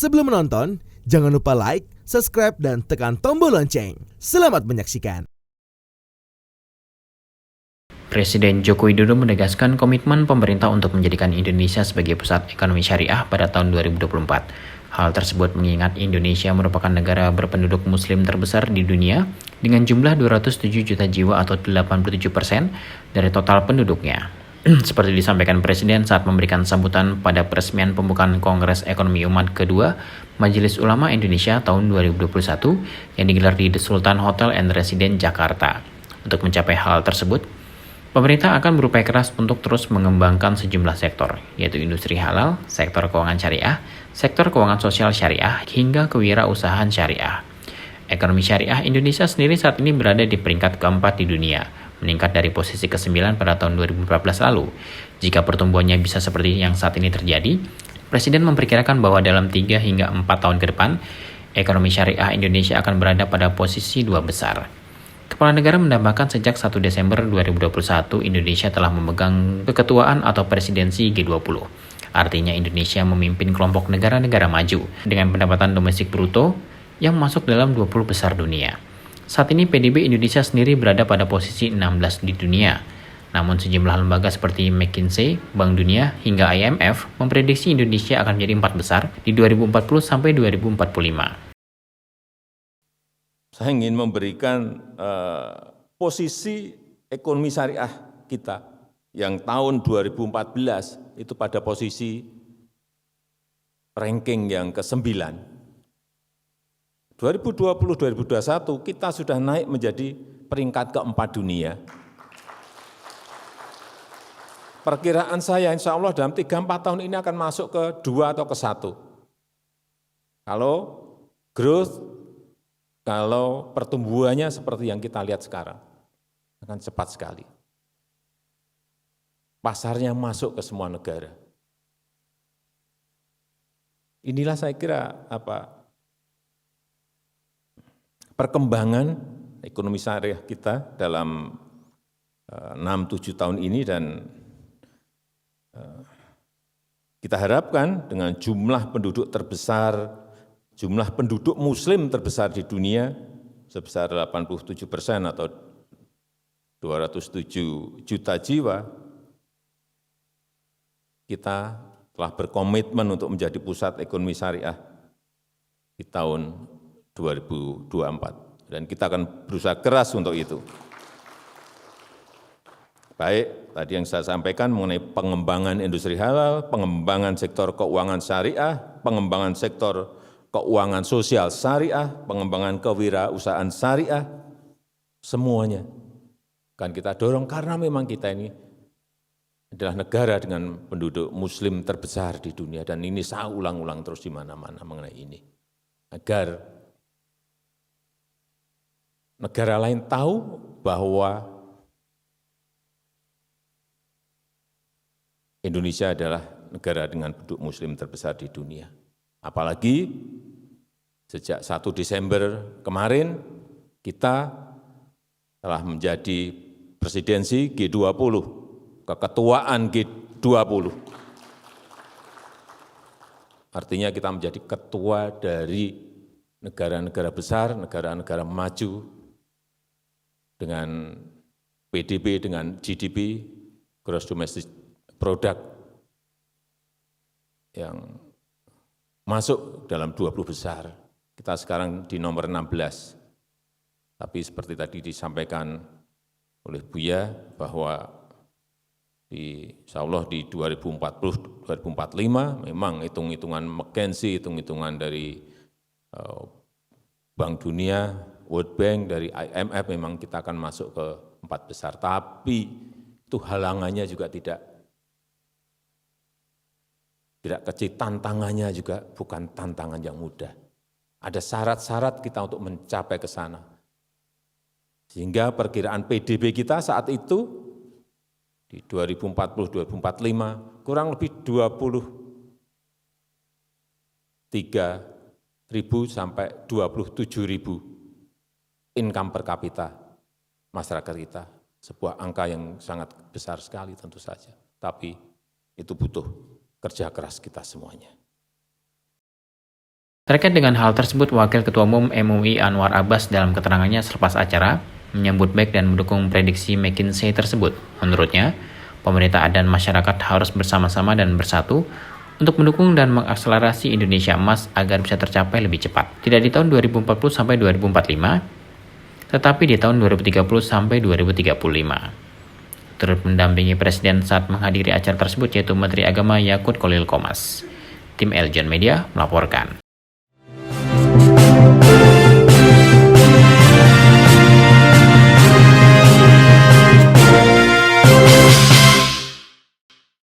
Sebelum menonton, jangan lupa like, subscribe, dan tekan tombol lonceng. Selamat menyaksikan. Presiden Joko Widodo menegaskan komitmen pemerintah untuk menjadikan Indonesia sebagai pusat ekonomi syariah pada tahun 2024. Hal tersebut mengingat Indonesia merupakan negara berpenduduk muslim terbesar di dunia dengan jumlah 207 juta jiwa atau 87% dari total penduduknya. Seperti disampaikan Presiden saat memberikan sambutan pada peresmian pembukaan Kongres Ekonomi Umat kedua Majelis Ulama Indonesia tahun 2021 yang digelar di The Sultan Hotel and Residence Jakarta. Untuk mencapai hal tersebut, pemerintah akan berupaya keras untuk terus mengembangkan sejumlah sektor, yaitu industri halal, sektor keuangan syariah, sektor keuangan sosial syariah, hingga kewirausahaan syariah. Ekonomi syariah Indonesia sendiri saat ini berada di peringkat keempat di dunia, meningkat dari posisi ke-9 pada tahun 2014 lalu. Jika pertumbuhannya bisa seperti yang saat ini terjadi, Presiden memperkirakan bahwa dalam 3 hingga 4 tahun ke depan, ekonomi syariah Indonesia akan berada pada posisi 2 besar. Kepala negara menambahkan sejak 1 Desember 2021 Indonesia telah memegang keketuaan atau presidensi G20. Artinya Indonesia memimpin kelompok negara-negara maju dengan pendapatan domestik bruto yang masuk dalam 20 besar dunia. Saat ini PDB Indonesia sendiri berada pada posisi 16 di dunia. Namun sejumlah lembaga seperti McKinsey, Bank Dunia, hingga IMF memprediksi Indonesia akan menjadi 4 besar di 2040 sampai 2045. Saya ingin memberikan posisi ekonomi syariah kita yang tahun 2014 itu pada posisi ranking yang ke-9. 2020-2021 kita sudah naik menjadi peringkat ke-4 dunia. Perkiraan saya insya Allah dalam 3-4 tahun ini akan masuk ke 2 atau ke 1. Kalau growth, kalau pertumbuhannya seperti yang kita lihat sekarang, akan cepat sekali. Pasarnya masuk ke semua negara. Inilah saya kira perkembangan ekonomi syariah kita dalam 6-7 tahun ini, dan kita harapkan dengan jumlah penduduk terbesar, jumlah penduduk muslim terbesar di dunia sebesar 87% atau 207 juta jiwa, kita telah berkomitmen untuk menjadi pusat ekonomi syariah di tahun 2024, dan kita akan berusaha keras untuk itu. Baik, tadi yang saya sampaikan mengenai pengembangan industri halal, pengembangan sektor keuangan syariah, pengembangan sektor keuangan sosial syariah, pengembangan kewirausahaan syariah, semuanya akan kita dorong karena memang kita ini adalah negara dengan penduduk muslim terbesar di dunia, dan ini saya ulang-ulang terus di mana-mana mengenai ini, agar negara lain tahu bahwa Indonesia adalah negara dengan penduduk muslim terbesar di dunia. Apalagi sejak 1 Desember kemarin kita telah menjadi presidensi G20, keketuaan G20. Artinya kita menjadi ketua dari negara-negara besar, negara-negara maju dengan PDB, dengan GDP, Gross Domestic Product, yang masuk dalam 20 besar. Kita sekarang di nomor 16. Tapi seperti tadi disampaikan oleh Buya bahwa insya Allah di 2040-2045 memang hitung-hitungan McKinsey, hitung-hitungan dari Bank Dunia, World Bank, dari IMF memang kita akan masuk ke 4 besar. Tapi itu halangannya juga tidak kecil, tantangannya juga bukan tantangan yang mudah. Ada syarat-syarat kita untuk mencapai ke sana. Sehingga perkiraan PDB kita saat itu di 2040-2045 kurang lebih 23.000 sampai 27.000 income per kapita masyarakat kita. Sebuah angka yang sangat besar sekali tentu saja. Tapi itu butuh kerja keras kita semuanya. Terkait dengan hal tersebut, Wakil Ketua Umum MUI Anwar Abbas dalam keterangannya selepas acara menyambut baik dan mendukung prediksi McKinsey tersebut. Menurutnya, pemerintah dan masyarakat harus bersama-sama dan bersatu untuk mendukung dan mengakselerasi Indonesia Emas agar bisa tercapai lebih cepat. Tidak di tahun 2040 sampai 2045, tetapi di tahun 2030 sampai 2035. Turut mendampingi Presiden saat menghadiri acara tersebut yaitu Menteri Agama Yakut Khalil Qomas. Tim Eljon Media melaporkan.